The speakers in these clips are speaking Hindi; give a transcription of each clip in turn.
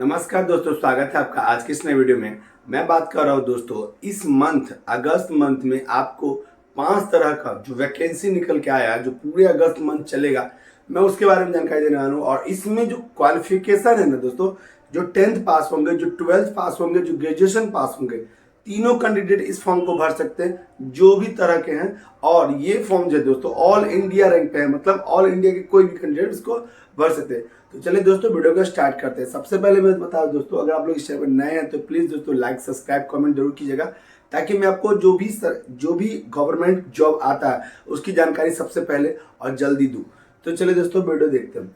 नमस्कार दोस्तों, स्वागत है आपका आज के इस नए वीडियो में। मैं बात कर रहा हूँ दोस्तों, इस मंथ अगस्त मंथ में आपको 5 तरह का जो वैकेंसी निकल के आया है, जो पूरे अगस्त मंथ चलेगा, मैं उसके बारे में जानकारी देने वाला हूँ। और इसमें जो क्वालिफिकेशन है ना दोस्तों, जो 10th पास होंगे, जो 12th पास होंगे, जो ग्रेजुएशन पास होंगे, तीनों कैंडिडेट इस फॉर्म को भर सकते हैं, जो भी तरह के हैं। और ये फॉर्म जो है दोस्तों ऑल इंडिया रैंक पे है, मतलब ऑल इंडिया के कोई भी कैंडिडेट इसको भर सकते हैं। तो चलिए दोस्तों वीडियो को स्टार्ट करते हैं। सबसे पहले मैं बता दूं दोस्तों, अगर आप लोग इस चैनल पर नए हैं तो प्लीज दोस्तों लाइक, सब्सक्राइब, कमेंट जरूर कीजिएगा, ताकि मैं आपको जो भी गवर्नमेंट जॉब आता है उसकी जानकारी सबसे पहले और जल्दी दूं। तो चलिए दोस्तों वीडियो देखते हैं।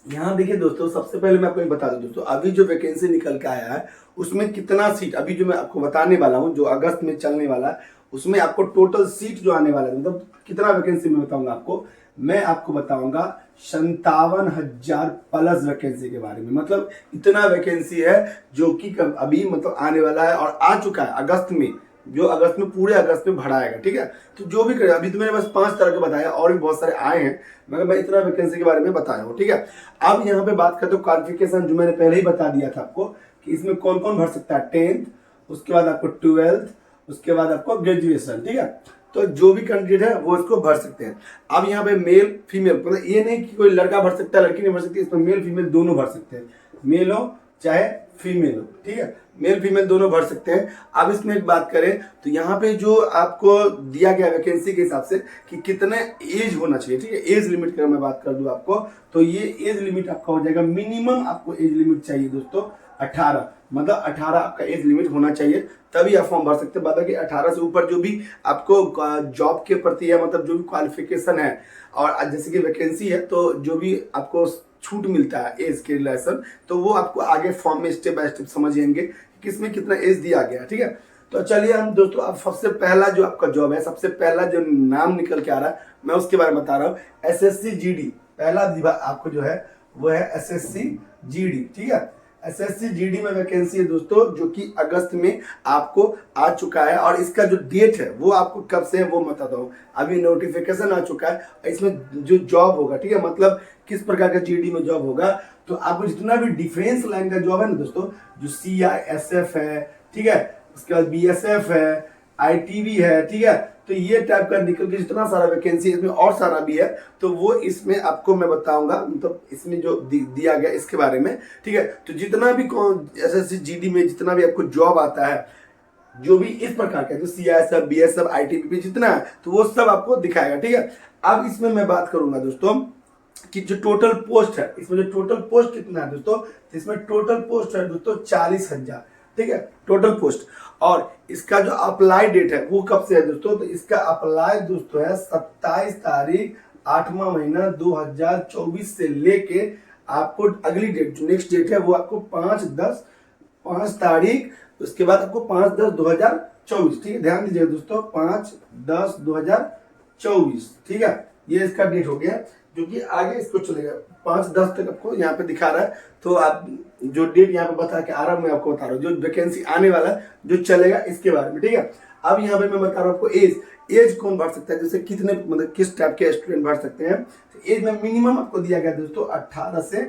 यहाँ देखिए दोस्तों, सबसे पहले मैं आपको ये बता दूं दोस्तों, अभी जो वैकेंसी निकल के आया है उसमें कितना सीट, अभी जो मैं आपको बताने वाला हूँ, जो अगस्त में चलने वाला है, उसमें आपको टोटल सीट जो आने वाला है, मतलब कितना वैकेंसी में बताऊंगा आपको। मैं आपको बताऊंगा 57,000 प्लस वैकेंसी के बारे में। मतलब इतना वैकेंसी है जो कि अभी मतलब आने वाला है और आ चुका है अगस्त में, जो अगस्त में पूरे अगस्त में भरा आएगा। ठीक है, तो जो भी करेगा, अभी तो मैंने बस 5 तरह के बताया, और भी बहुत सारे आए हैं, मगर मैं इतना वैकेंसी के बारे में बताया हूँ। ठीक है, अब यहाँ पे बात करते हो क्वालिफिकेशन, जो मैंने पहले ही बता दिया था आपको कि इसमें कौन कौन भर सकता है। 10th, उसके बाद आपको 12th, उसके बाद आपको ग्रेजुएशन। ठीक है, तो जो भी कैंडिडेट है वो इसको भर सकते हैं। अब यहाँ पे मेल फीमेल, मतलब ये नहीं कि कोई लड़का भर सकता है लड़की नहीं भर सकती, इसमें मेल फीमेल दोनों भर सकते हैं, मेल हो चाहे फीमेल हो। ठीक है, मेल फीमेल दोनों भर सकते हैं। अब इसमें एक बात करें तो यहाँ पे जो आपको दिया गया वैकेंसी के हिसाब से कि कितने एज होना चाहिए। ठीक है, एज लिमिट की मैं बात कर दूं आपको, तो ये एज लिमिट आपका हो जाएगा, मिनिमम आपको एज लिमिट चाहिए दोस्तों 18, मतलब 18 आपका एज लिमिट होना चाहिए, तभी आप फॉर्म भर सकते हैं। बाकी 18 से ऊपर जो भी आपको जॉब के प्रति है, मतलब जो भी क्वालिफिकेशन है, और जैसे कि वैकेंसी है, तो जो भी आपको छूट मिलता है एज के रिलेशन, तो वो आपको आगे फॉर्म में स्टेप बाय स्टेप समझेंगे किसमें कितना एज दिया गया। ठीक है, तो चलिए हम दोस्तों, अब सबसे पहला जो आपका जॉब है, सबसे पहला जो नाम निकल के आ रहा है, मैं उसके बारे में बता रहा हूँ। एसएससी जीडी, पहला विभाग आपको जो है वो है एसएससी जीडी। ठीक है, एसएससी जीडी में वैकेंसी है दोस्तों, जो कि अगस्त में आपको आ चुका है। और इसका जो डेट है वो आपको कब से है वो मैं बताता हूँ। अभी नोटिफिकेशन आ चुका है, इसमें जो जॉब होगा, ठीक है, मतलब किस प्रकार का जीडी में जॉब होगा, तो आपको जितना भी डिफेंस लाइन का जॉब है ना दोस्तों, जो सीआईएसएफ है, ठीक है, उसके बाद बीएसएफ है, आईटीबी है, ठीक है, तो ये टाइप का निकल के जितना सारा वैकेंसी इसमें और सारा भी है, तो वो इसमें आपको मैं बताऊंगा, मतलब इसमें जो दिया गया इसके बारे में। ठीक है, तो जितना भी एसएससी जीडी में जितना भी आपको जॉब आता है, जो भी इस प्रकार का, जो सीआईएसएफ, बीएसएफ, आईटीबी जितना है, तो वो सब आपको दिखाएगा। ठीक है, अब इसमें मैं बात करूंगा दोस्तों कि जो टोटल पोस्ट है, इसमें जो टोटल पोस्ट कितना है दोस्तों, तो इसमें टोटल पोस्ट है दोस्तों 40,000। ठीक है, टोटल पोस्ट। और इसका जो अप्लाई डेट है वो कब से है दोस्तों, तो इसका अप्लाई दोस्तों है 27 तारीख 8वां महीना 2024 से लेके आपको अगली डेट, जो नेक्स्ट डेट है वो आपको 5 तारीख, उसके बाद आपको 5/10/2024। ठीक है, ध्यान दीजिए दोस्तों, 5/10/2024। ठीक है, ये इसका डेट हो गया, जो कि आगे इसको चलेगा 5/10 तक आपको यहाँ पे दिखा रहा है। तो आप जो डेट यहाँ पे बता के आ रहा हूँ, मैं आपको बता रहा हूँ जो वैकेंसी आने वाला है, जो चलेगा इसके बारे में। ठीक है, अब यहाँ पे मैं बता रहा हूँ आपको एज कौन भर सकता है, जैसे कितने, मतलब किस टाइप के स्टूडेंट भर सकते हैं। तो एज में मिनिमम आपको दिया गया दोस्तों 18 से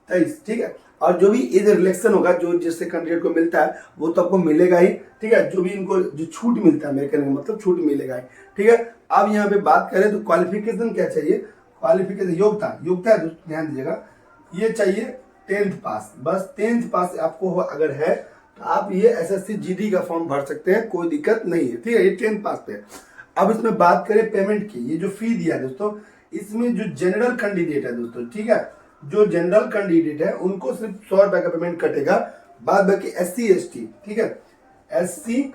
23। ठीक है, और जो भी एज रिलेक्शन होगा, जो जिससे कैंडिडेट को मिलता है वो तो आपको मिलेगा ही। ठीक है, जो भी इनको जो छूट मिलता है, मेरे कहने का मतलब छूट मिलेगा ही। ठीक है, अब यहाँ पे बात करें तो क्वालिफिकेशन क्या चाहिए, क्वालिफिकेशन योग्यता है दोस्तों, ध्यान दीजिएगा, ये चाहिए 10th पास, बस 10th पास आपको अगर है तो आप ये एसएससी जीडी का फॉर्म भर सकते हैं, कोई दिक्कत नहीं है। ठीक है, ये 10th पास पे है। अब इसमें बात करें पेमेंट की, ये जो फी दिया है दोस्तों, इसमें जो जनरल कैंडिडेट है दोस्तों, ठीक है, जो जनरल कैंडिडेट है उनको सिर्फ 100 रुपए का पेमेंट कटेगा, बाद बाकी एससी एसटी, ठीक है, एससी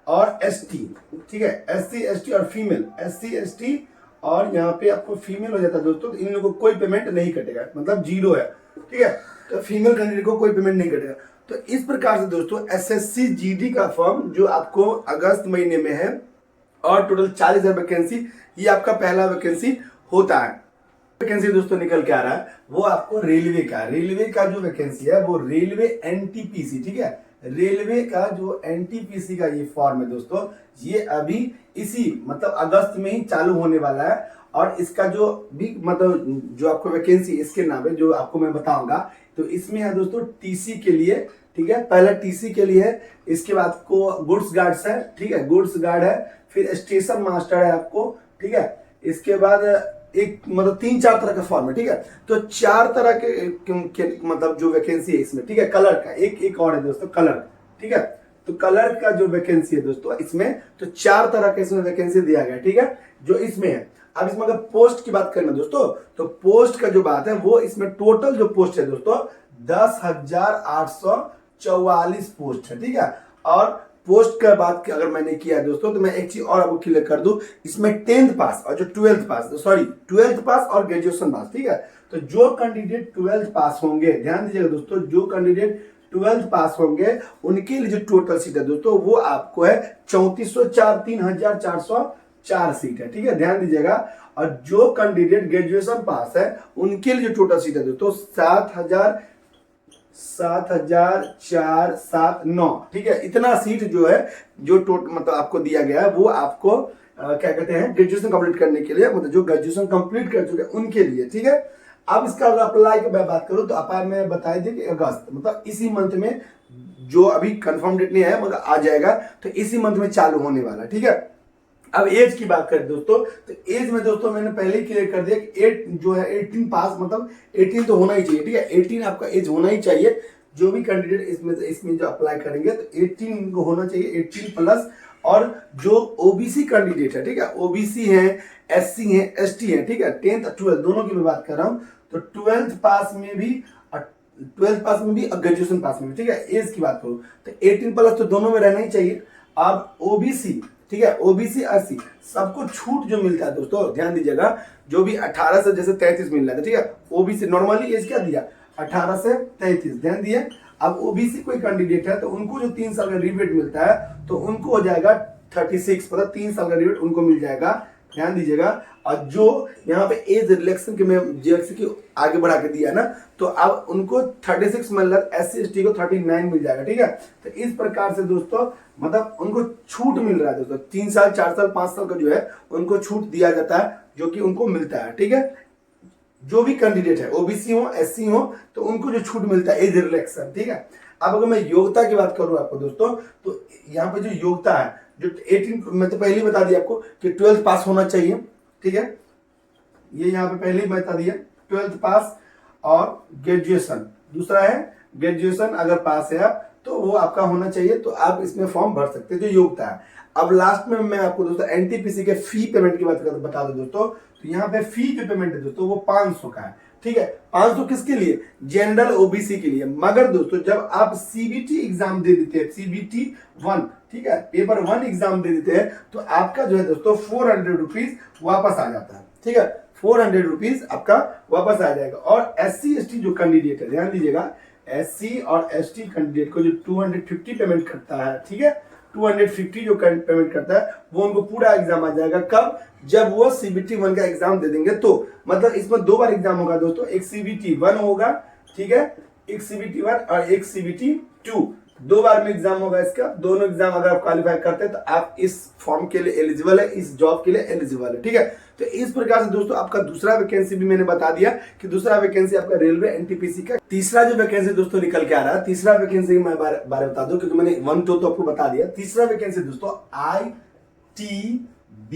और एसटी, ठीक है, एससी एसटी और फीमेल, एससी एसटी और यहाँ पे आपको फीमेल हो जाता है दोस्तों, तो इन लोगों को कोई पेमेंट नहीं कटेगा, मतलब जीरो है। ठीक है, तो फीमेल कैंडिडेट को कोई पेमेंट नहीं कटेगा। तो इस प्रकार से दोस्तों एसएससी जीडी का फॉर्म जो आपको अगस्त महीने में है, और टोटल 40,000 वैकेंसी, ये आपका पहला वैकेंसी होता है। वैकेंसी दोस्तों निकल के आ रहा है वो आपको रेलवे का जो वैकेंसी है वो रेलवे एनटीपीसी। ठीक है, रेलवे का जो एनटीपीसी का ये फॉर्म है दोस्तों, ये अभी इसी मतलब अगस्त में ही चालू होने वाला है। और इसका जो भी मतलब जो आपको वैकेंसी इसके नाम है, जो आपको मैं बताऊंगा, तो इसमें है दोस्तों टीसी के लिए, ठीक है, पहला टीसी के लिए है, इसके बाद आपको गुड्स गार्ड्स है, ठीक है, गुड्स गार्ड है, फिर स्टेशन मास्टर है आपको, ठीक है, इसके बाद एक मतलब 3-4 तरह का फॉर्म है, ठीक है। तो 4 तरह के मतलब जो वैकेंसी है इसमें, ठीक है। कलर का एक और है दोस्तों, कलर, ठीक है। तो कलर का जो वैकेंसी है दोस्तों इसमें, तो 4 तरह के इसमें वैकेंसी दिया गया, ठीक है, जो इसमें है। अब इसमें अगर पोस्ट की बात करें दोस्तों, तो पोस्ट का जो बात है वो इसमें टोटल जो पोस्ट है दोस्तों 10,844 पोस्ट है, ठीक है। और पोस्ट का बात अगर मैंने किया दोस्तों, तो मैं एक चीज और आपको क्लियर कर दूं, इसमें 10th पास और जो 12th पास और ग्रेजुएशन पास, ठीक है। तो जो कैंडिडेट 12th पास होंगे, ध्यान दीजिएगा दोस्तों, जो कैंडिडेट 12th पास होंगे उनके लिए जो टोटल सीट है दोस्तों वो आपको है 3404 सीट है, ठीक है, ध्यान दीजिएगा। और जो कैंडिडेट ग्रेजुएशन पास है उनके लिए जो टोटल सीट है दोस्तों 7,479, ठीक है। इतना सीट जो है जो टोटल मतलब आपको दिया गया है वो आपको क्या कहते हैं ग्रेजुएशन कंप्लीट करने के लिए, मतलब जो ग्रेजुएशन कंप्लीट कर चुके हैं उनके लिए, ठीक है। अब इसका अगर अप्लाई की मैं बात करूं तो अप्लाई में बता दी कि अगस्त मतलब इसी मंथ में, जो अभी कंफर्म डेट नहीं है मगर आ जाएगा, तो इसी मंथ में चालू होने वाला है, ठीक है। अब एज की बात करें दोस्तों, तो एज में दोस्तों मैंने पहले ही क्लियर कर दिया कि 8 जो है 18 पास मतलब 18 तो होना ही चाहिए, ठीक है, 18 आपका एज होना ही चाहिए। जो भी कैंडिडेट इसमें जो अप्लाई करेंगे तो 18 को होना चाहिए, 18 प्लस। और जो ओबीसी कैंडिडेट है, ठीक है, ओबीसी है, एससी है, एसटी है, ठीक है, 10th और 12th दोनों की मैं बात कर रहा हूं, तो 12th पास में भी और ग्रेजुएशन पास में भी, ठीक है। एज की बात करूं तो 18 प्लस तो दोनों में रहना ही चाहिए। अब ओबीसी, ठीक है, ओबीसी एससी सबको छूट जो मिलता है दोस्तों, ध्यान दीजिएगा, जो भी 18 से जैसे 33 मिल रहा है, ठीक है, ओबीसी नॉर्मली एज क्या दिया 18 से 33, ध्यान दिए। अब ओबीसी कोई कैंडिडेट है तो उनको जो 3 साल का रिबेट मिलता है तो उनको हो जाएगा 36, मतलब 3 साल का रिबेट उनको मिल जाएगा, ध्यान दीजिएगा। और जो यहाँ पे एज रिलेक्शन के में जेएलसी की आगे बढ़ा के दिया ना, तो अब उनको 36 मिल रहा है, एससी एसटी को 39 मिल जाएगा, ठीक है। तो इस प्रकार से दोस्तों मतलब उनको छूट मिल रहा है दोस्तों, 3 साल 4 साल 5 साल का जो है उनको छूट दिया जाता है, जो कि उनको मिलता है, ठीक है। जो भी कैंडिडेट है ओबीसी हो एससी हो तो उनको जो छूट मिलता है एज रिलेक्शन, ठीक है। अब अगर मैं योग्यता की बात करूं आपको दोस्तों, तो यहाँ पे जो योग्यता है जो 18, मैं तो पहले ही बता दिया आपको कि 12th पास होना चाहिए, ठीक है, ये यहाँ पे पहले ही बता दिया 12th पास और ग्रेजुएशन, दूसरा है ग्रेजुएशन अगर पास है आप तो वो आपका होना चाहिए, तो आप इसमें फॉर्म भर सकते हैं जो योग्यता है। अब लास्ट में मैं आपको दोस्तों एनटीपीसी के फी पेमेंट की बात बता दूं दोस्तों, तो यहाँ पे फी जो पेमेंट है दोस्तों वो 500 का है, ठीक है। 500 किसके लिए, जनरल ओबीसी के लिए। मगर दोस्तों जब आप सीबीटी एग्जाम दे देते हैं, सीबीटी 1, ठीक है, पेपर 1 एग्जाम दे देते हैं, तो आपका जो है दोस्तों 400 रुपीज वापस आ जाता है, ठीक है, 400 रुपीज आपका वापस आ जाएगा। और एससी एसटी जो कैंडिडेट है, ध्यान दीजिएगा, एससी और एसटी कैंडिडेट को जो 250 पेमेंट करता है, ठीक है, 250 जो पेमेंट करता है वो उनको पूरा एग्जाम आ जाएगा। कब, जब वो सीबीटी 1 का एग्जाम दे देंगे, तो मतलब इसमें 2 बार एग्जाम होगा दोस्तों, एक सीबीटी 1 होगा, ठीक है, एक सीबीटी 1 और एक सीबीटी 2, 2 बार में एग्जाम होगा इसका। दोनों एग्जाम अगर आप क्वालिफाई करते हैं तो आप इस फॉर्म के लिए एलिजिबल है, इस जॉब के लिए एलिजिबल है, ठीक है। तो इस प्रकार से दोस्तों आपका दूसरा वैकेंसी भी मैंने बता दिया कि दूसरा वैकेंसी आपका रेलवे एनटीपीसी का। तीसरा जो वैकेंसी दोस्तों निकल के आ रहा है, तीसरा वैकेंसी मैं बारे बता दूं क्योंकि मैंने 1 2 तो आपको बता दिया। तीसरा वैकेंसी दोस्तों ITBP,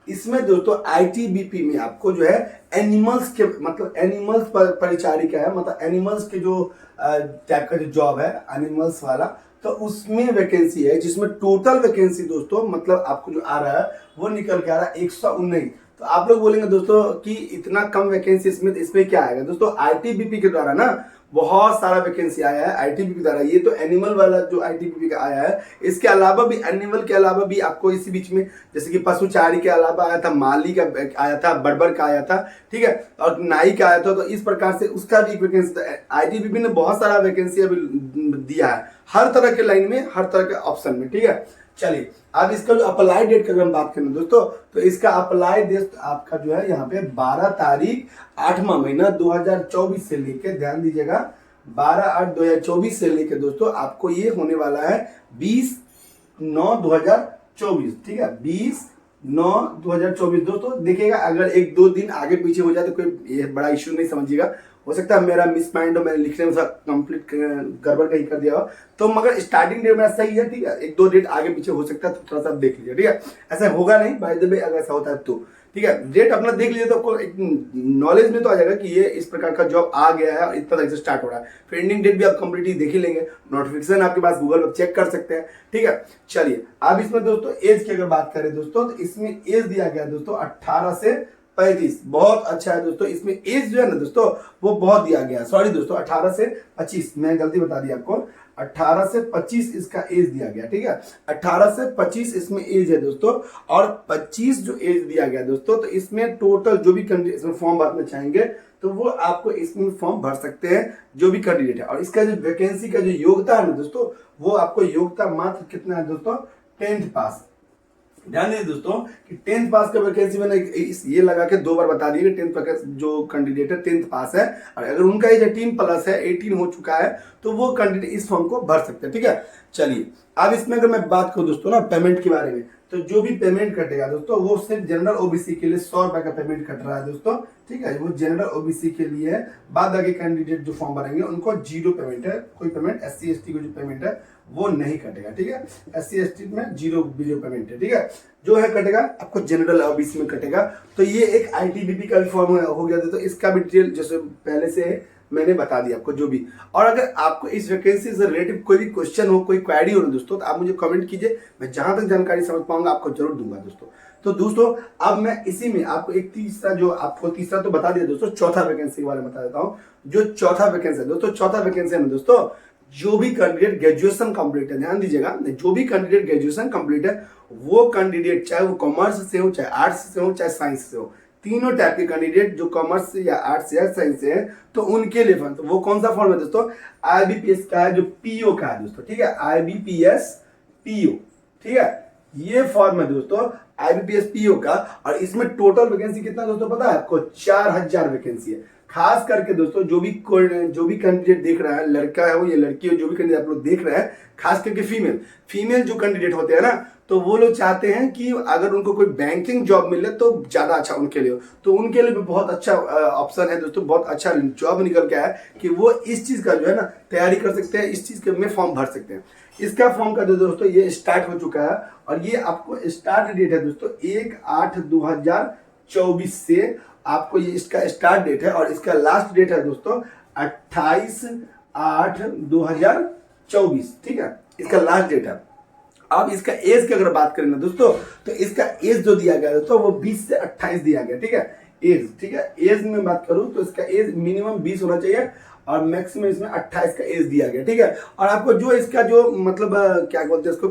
इसमें दोस्तों ITBP में आपको जो है एनिमल्स के मतलब एनिमल्स परिचारिका है, मतलब एनिमल्स के जो टाइप का जो जॉब है एनिमल्स वाला, तो उसमें वैकेंसी है, जिसमें टोटल वैकेंसी दोस्तों मतलब आपको जो आ रहा है वो निकल के आ रहा है 119। तो आप लोग बोलेंगे दोस्तों कि इतना कम वैकेंसी इसमें क्या आएगा दोस्तों, ITBP के द्वारा ना बहुत सारा वैकेंसी आया है ITBP द्वारा। ये तो एनिमल वाला जो ITBP का आया है, इसके अलावा भी एनिमल के अलावा भी आपको इसी बीच में जैसे कि पशुचारी के अलावा आया था, माली का आया था, बर्बर का आया था, ठीक है, और नाई का आया था। तो इस प्रकार से उसका भी वैकेंसी, ITBP ने बहुत सारा वैकेंसी अभी दिया है हर तरह के लाइन में, हर तरह के ऑप्शन में, ठीक है। चलिए अब इसका जो अप्लाई डेट की अगर हम बात करें दोस्तों, तो इसका अप्लाई डेट आपका जो है यहाँ पे 12 तारीख 8वां महीना 2024 से लेके, ध्यान दीजिएगा, 12/8/2024 से लेके दोस्तों आपको ये होने वाला है 20/9/2024, ठीक है, 20/9/2024 दोस्तों। देखिएगा अगर 1-2 दिन आगे पीछे हो जाए तो कोई ये बड़ा इश्यू नहीं समझिएगा, हो सकता है मेरा मिस माइंड हो, मैंने लिखने में कंप्लीट गड़बड़ कहीं कर दिया हो, तो मगर स्टार्टिंग डेट मेरा सही है, ठीक है। एक दो डेट आगे पीछे हो सकता है, तो थोड़ा सा देख लीजिए, ठीक है। ऐसा होगा नहीं बाय द वे, अगर ऐसा होता है तो ठीक है। डेट अपना देख लीजिए तो आपको एक नॉलेज में तो आ जाएगा कि ये इस प्रकार का जॉब आ गया है और इतना तारीख से स्टार्ट हो रहा है। फिर एंडिंग डेट भी आप कंप्लीटली देख ही लेंगे, नोटिफिकेशन आपके पास गूगल पर चेक कर सकते हैं, ठीक है। चलिए अब इसमें दोस्तों एज की अगर बात करें दोस्तों, तो इसमें एज दिया गया दोस्तों 18 से 35, बहुत अच्छा है दोस्तों। इसमें एज जो है ना दोस्तों वो बहुत दिया गया है, सॉरी दोस्तों 18 से 25, मैं गलती बता दी आपको, 18 से 25 इसका एज दिया गया, ठीक है। 18 से 25 इसमें एज है दोस्तों, और 25 जो एज दिया गया दोस्तों, तो इसमें टोटल जो भी कैंडिडेट इसमें फॉर्म भरना चाहेंगे तो वो आपको इसमें फॉर्म भर सकते हैं, जो भी कैंडिडेट है। और इसका जो वैकेंसी का जो योग्यता है ना दोस्तों, वो आपको योग्यता मात्र कितना है दोस्तों, 10th पास। ध्यान दीजिए दोस्तों कि 10th पास का वैकेंसी मैंने ये लगा के 2 बार बता दिया कि 10th पास जो कैंडिडेट है 10th पास है, और अगर उनका एज 18 प्लस है, 18 हो चुका है, तो वो कैंडिडेट इस फॉर्म को भर सकते हैं, ठीक है। चलिए अब इसमें अगर मैं बात करूं दोस्तों ना पेमेंट के बारे में, तो जो भी पेमेंट कटेगा दोस्तों वो सिर्फ जनरल ओबीसी के लिए 100 रुपए का पेमेंट कट रहा है दोस्तों, ठीक है। वो जनरल ओबीसी के लिए है, बाद आगे कैंडिडेट जो फॉर्म भरेंगे उनको 0 पेमेंट है, कोई पेमेंट। SC ST को जो पेमेंट है वो नहीं कटेगा, ठीक है। SC ST में 0 पेमेंट है, ठीक है। जो है कटेगा आपको जनरल ओबीसी में कटेगा। तो ये एक ITBP का भी फॉर्म हो गया तो इसका भी डिटेल जैसे पहले से मैंने बता दिया आपको जो भी। और अगर आपको इस वैकेंसी से रिलेटेड कोई भी क्वेश्चन हो, कोई क्वेरी हो दोस्तों, तो आप मुझे कमेंट कीजिए, मैं जहां तक जानकारी समझ पाऊंगा आपको जरूर दूंगा दोस्तों। तो दोस्तों अब मैं इसी में आपको एक तीसरा तो बता दिया दोस्तों, चौथा वैकेंसी के बारे में बता देता हूँ। जो चौथा वैकेंसी है दोस्तों, चौथा वैकेंसी है ना दोस्तों, जो भी कैंडिडेट ग्रेजुएशन कंप्लीट है, ध्यान दीजिएगा, जो भी कैंडिडेट ग्रेजुएशन कंप्लीट है, वो कैंडिडेट चाहे वो कॉमर्स से हो, चाहे आर्ट्स से हो, चाहे साइंस से हो, तीनों टाइप के कैंडिडेट जो कॉमर्स या आर्ट्स या साइंस से है, तो उनके लिए फॉर्म, तो वो कौन सा फॉर्म है दोस्तों, IBPS का है, जो PO का है दोस्तों, ठीक है। IBPS PO, ठीक है, ये फॉर्म है दोस्तों IBPS PO का। और इसमें टोटल वैकेंसी कितना दोस्तों पता है आपको, 4000 वैकेंसी है। खास करके दोस्तों जो भी कैंडिडेट देख रहा है, लड़का है हो या लड़की हो, जो भी कैंडिडेट आप लोग देख रहे हैं, खास करके फीमेल जो कैंडिडेट होते हैं ना, तो वो लोग चाहते हैं कि अगर उनको कोई बैंकिंग जॉब मिले तो ज्यादा अच्छा उनके लिए हो, तो उनके लिए भी बहुत अच्छा ऑप्शन है दोस्तों, बहुत अच्छा जॉब निकल के आया कि वो इस चीज का जो है ना तैयारी कर सकते हैं, इस चीज के में फॉर्म भर सकते हैं। इसका फॉर्म का जो दोस्तों ये स्टार्ट हो चुका है, और ये आपको स्टार्ट डेट है दोस्तों 1/8/2024 से आपको ये इसका स्टार्ट डेट है, और इसका लास्ट डेट है दोस्तों 28/8/2024, ठीक है, इसका लास्ट डेट है। अब इसका एज की अगर बात करें ना दोस्तों, तो इसका एज जो दिया गया दोस्तों वो 20 से 28 दिया गया, ठीक है, एज, ठीक है। एज में बात करूं तो इसका एज मिनिमम 20 होना चाहिए, और मैक्सिमम इसमें 28 का एज दिया गया, ठीक है। और आपको जो इसका जो मतलब क्या बोलते हैं इसको,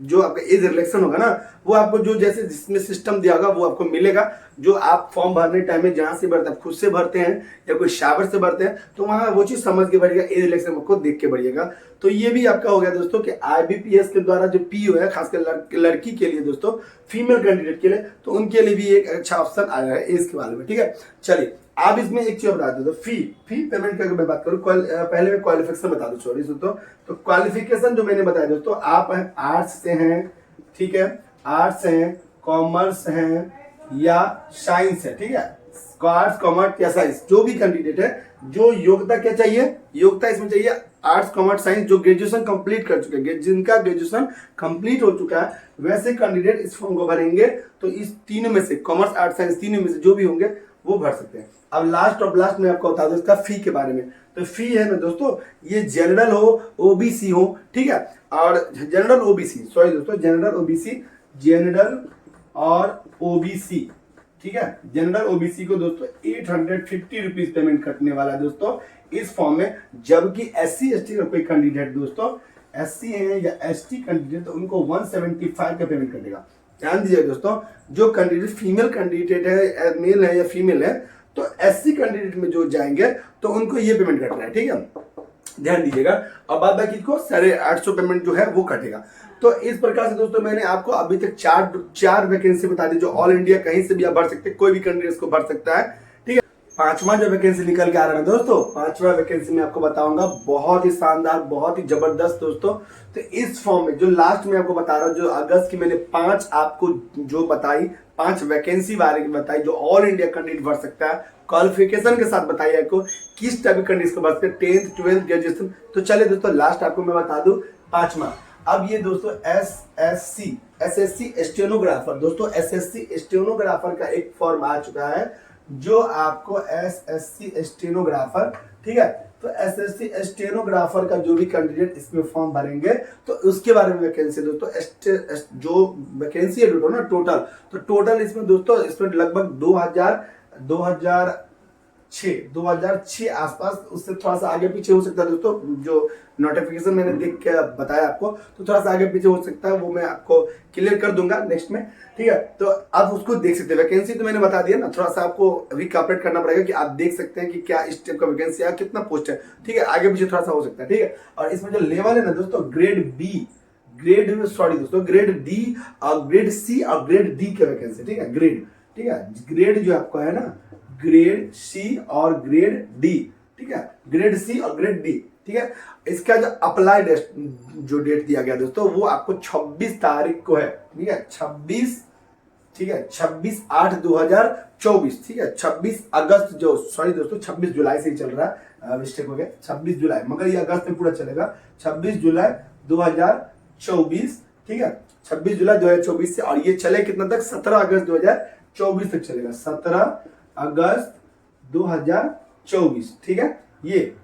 जो आपका एज रिलेक्शन होगा ना, वो आपको जो जैसे जिसमें सिस्टम दिया होगा वो आपको मिलेगा। जो आप फॉर्म भरने टाइम में जहां से भरते हैं, खुद से भरते हैं या कोई शावर से भरते हैं, तो वहां वो चीज समझ के भरिएगा, एज रिलेक्शन आपको देख के भरिएगा। तो ये भी आपका हो गया दोस्तों कि IBPS के द्वारा जो PO है, खासकर लड़की के लिए दोस्तों, फीमेल कैंडिडेट के लिए, तो उनके लिए भी एक अच्छा ऑप्शन आया है एज के बारे में, ठीक है। चलिए आप इसमें एक चीज बता दो, फी पेमेंट की अगर मैं बात करूं, पहले मैं क्वालिफिकेशन बता दूं, सॉरी दोस्तों। तो क्वालिफिकेशन जो मैंने बताया दोस्तों, आप आर्ट्स से हैं, ठीक है, आर्ट्स हैं, कॉमर्स हैं या साइंस है, ठीक है, आर्ट्स कॉमर्स या साइंस, जो भी कैंडिडेट है, जो योग्यता क्या चाहिए, योग्यता इसमें चाहिए आर्ट्स कॉमर्स साइंस, जो ग्रेजुएशन कंप्लीट कर चुके हैं, जिनका ग्रेजुएशन कंप्लीट हो चुका है, वैसे कैंडिडेट इस फॉर्म को भरेंगे। तो इस तीनों में से, कॉमर्स आर्ट्स साइंस तीनों में से जो भी होंगे वो भर सकते हैं। अब लास्ट में आपको बता दूं इसका फी के बारे में। तो फी है ना दोस्तों, ये जनरल हो, OBC हो, ठीक है, और जनरल OBC, सॉरी दोस्तों, जनरल और OBC, ठीक है, जनरल OBC को दोस्तों 850 रुपीज पेमेंट कटने वाला है दोस्तों इस फॉर्म में। जबकि SC ST का कोई कैंडिडेट दोस्तों, SC है या ST कैंडिडेट, तो उनको 175 का पेमेंट कटेगा। ध्यान दीजिए दोस्तों, जो कैंडिडेट फीमेल कैंडिडेट है, मेल है या फीमेल है, तो SC कैंडिडेट में जो जाएंगे तो उनको ये पेमेंट कट रहा है, ठीक है, ध्यान दीजिएगा। और बाद बाकी को 850 पेमेंट जो है वो कटेगा। तो इस प्रकार से दोस्तों मैंने आपको अभी तक चार वैकेंसी बता दी, जो ऑल इंडिया कहीं से भी आप भर सकते हैं, कोई भी कैंडिडेट इसको भर सकता है, ठीक है। पांचवा जो वैकेंसी निकल के आ रहा है दोस्तों, पांचवा वैकेंसी में आपको बताऊंगा, बहुत ही शानदार, बहुत ही जबरदस्त दोस्तों। तो इस फॉर्म में जो लास्ट में आपको बता रहा हूं, जो अगस्त की मैंने 5 आपको जो बताई, 5 वैकेंसी बारे में बताई, जो ऑल इंडिया कैंडिडेट भर सकता है, क्वालिफिकेशन के साथ बताइए आपको किस टाइप की कंडीशन को बात करें, 10th 12th ग्रेजुएशन। तो चलिए दोस्तों लास्ट आपको मैं बता दूं 5वां। अब ये दोस्तों एसएससी स्टेनोग्राफर, दोस्तों एसएससी स्टेनोग्राफर का एक फॉर्म आ चुका है जो आपको एसएससी स्टेनोग्राफर, ठीक है। तो एसएससी स्टेनोग्राफर का जो भी कैंडिडेट इसमें फॉर्म भरेंगे तो उसके बारे में वैकेंसी दोस्तों जो वैकेंसी है ना टोटल, तो टोटल इसमें दोस्तों इसमें लगभग 2006 आसपास, उससे थोड़ा सा आगे पीछे हो सकता है दोस्तों। जो नोटिफिकेशन मैंने देख के बताया आपको तो थोड़ा सा आगे पीछे हो सकता है, वो मैं आपको क्लियर कर दूंगा नेक्स्ट में, ठीक है। तो आप उसको देख सकते हैं। वैकेंसी तो मैंने बता दिया ना, थोड़ा सा आपको रिकैपरेट करना पड़ेगा कि आप देख सकते हैं कि क्या इस टाइप का वैकेंसी है, कितना पोस्ट है, ठीक है। आगे पीछे थोड़ा सा हो सकता है, ठीक है। और इसमें जो लेवल है ना दोस्तों, ग्रेड डी और ग्रेड सी और ग्रेड डी के वैकेंसी, ठीक है। ठीक है, ग्रेड जो आपका है ना, ग्रेड सी और ग्रेड डी, ठीक है, ग्रेड सी और ग्रेड डी, ठीक है। इसका जो अप्लाई जो डेट दिया गया दोस्तों वो आपको 26 तारीख को है, ठीक है, 26/8/2024, ठीक है। 26 अगस्त जो, सॉरी दोस्तों 26 जुलाई से ही चल रहा है, मिस्टेक हो गया, 26 जुलाई, मगर ये अगस्त में पूरा चलेगा। 26 जुलाई 2024, ठीक है, 26 जुलाई 2024 से, और ये चले कितना तक, 17 अगस्त 2024 तक चलेगा, 17 अगस्त 2024, ठीक है। ये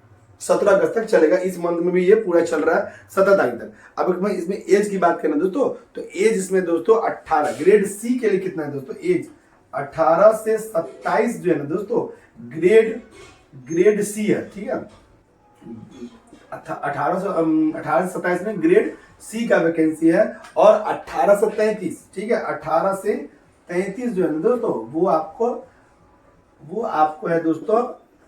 17 अगस्त तक चलेगा, इस मंथ में भी ये पूरा चल रहा है 17 तारीख तक। अब मैं इसमें एज की बात करें दोस्तों, तो एज इसमें दोस्तों 18, ग्रेड सी के लिए कितना है दोस्तों एज, 18 से 27 जो है ना दोस्तों ग्रेड सी है, ठीक है। 18 से 27 में ग्रेड सी का वैकेंसी है, और 18 से 33, ठीक है, 18 से 33 जो है ना दोस्तों वो आपको है दोस्तों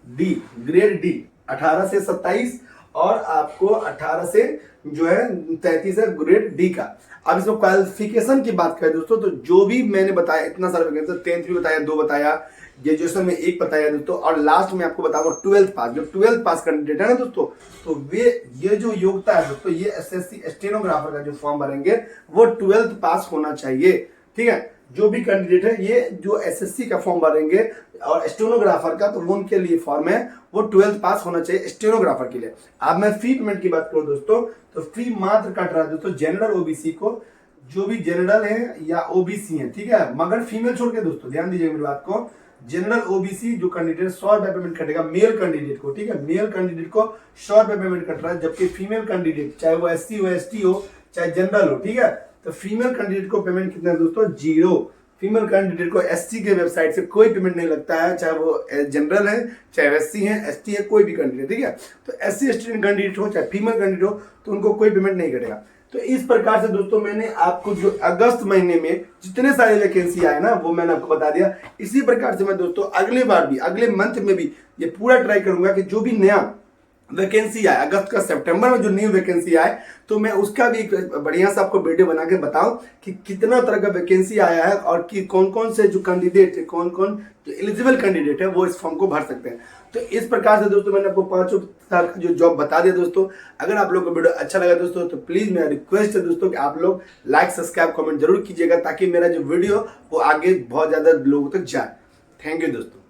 डी, ग्रेड डी, 18 से 27, और आपको 18 से जो है 33 है ग्रेड डी का। अब इसमें क्वालिफिकेशन की बात करें दोस्तों, तो जो भी मैंने बताया इतना सारा वैकेंसी, 10th भी बताया, 2 बताया, ग्रेजुएशन में 1 बताया दोस्तों, और लास्ट में आपको बताऊंगा 12th पास। जो 12th पास कैंडिडेट है ना दोस्तों, तो ये जो योग्यता है दोस्तों, ये एसएससी स्टेनोग्राफर का जो फॉर्म भरेंगे वो 12th पास होना चाहिए, ठीक है। जो भी कैंडिडेट है ये जो एसएससी का फॉर्म भरेंगे और स्टेनोग्राफर का, तो वो उनके लिए फॉर्म है वो 12th पास होना चाहिए स्टेनोग्राफर के लिए। अब मैं फी पेमेंट की बात करूं दोस्तों, तो फी मात्र कट रहा है दोस्तों जनरल ओबीसी को, जो भी जनरल है या ओबीसी है, ठीक है, मगर फीमेल छोड़ के दोस्तों ध्यान दीजिए मेरी बात को। जनरल ओबीसी जो कैंडिडेट 100 रुपए पेमेंट कटेगा मेल कैंडिडेट को, ठीक है, मेल कैंडिडेट को 100 रुपए पेमेंट कट रहा है, जबकि फीमेल कैंडिडेट चाहे वो एससी हो, एसटी हो, चाहे जनरल हो, ठीक है, तो फीमेल कैंडिडेट को पेमेंट कितना है दोस्तों, 0। फीमेल कैंडिडेट को एससी के वेबसाइट से कोई पेमेंट नहीं लगता है, चाहे वो जनरल है, चाहे एससी है, एसटी है, कोई भी कैंडिडेट, ठीक है। तो एससी एसटी कैंडिडेट हो चाहे फीमेल कैंडिडेट हो, तो उनको कोई पेमेंट नहीं कटेगा। तो इस प्रकार से दोस्तों मैंने आपको जो अगस्त महीने में जितने सारे वैकेंसी आए ना वो मैंने आपको बता दिया। इसी प्रकार से मैं दोस्तों अगले बार भी, अगले मंथ में भी ये पूरा ट्राई करूंगा कि जो भी नया वैकेंसी आए अगस्त का, सितंबर में जो न्यू वैकेंसी आए, तो मैं उसका भी एक बढ़िया सा आपको वीडियो बना के बताऊं कि कितना तरह का वैकेंसी आया है, और कि कौन कौन से जो कैंडिडेट है, कौन कौन जो एलिजिबल कैंडिडेट है वो इस फॉर्म को भर सकते हैं। तो इस प्रकार से दोस्तों मैंने आपको 5 साल का जो जॉब बता दिया दोस्तों। अगर आप लोगों को वीडियो अच्छा लगा दोस्तों, तो प्लीज मेरा रिक्वेस्ट है दोस्तों कि आप लोग लाइक, सब्सक्राइब, कमेंट जरूर कीजिएगा, ताकि मेरा जो वीडियो वो आगे बहुत ज्यादा लोगों तक जाए। थैंक यू दोस्तों।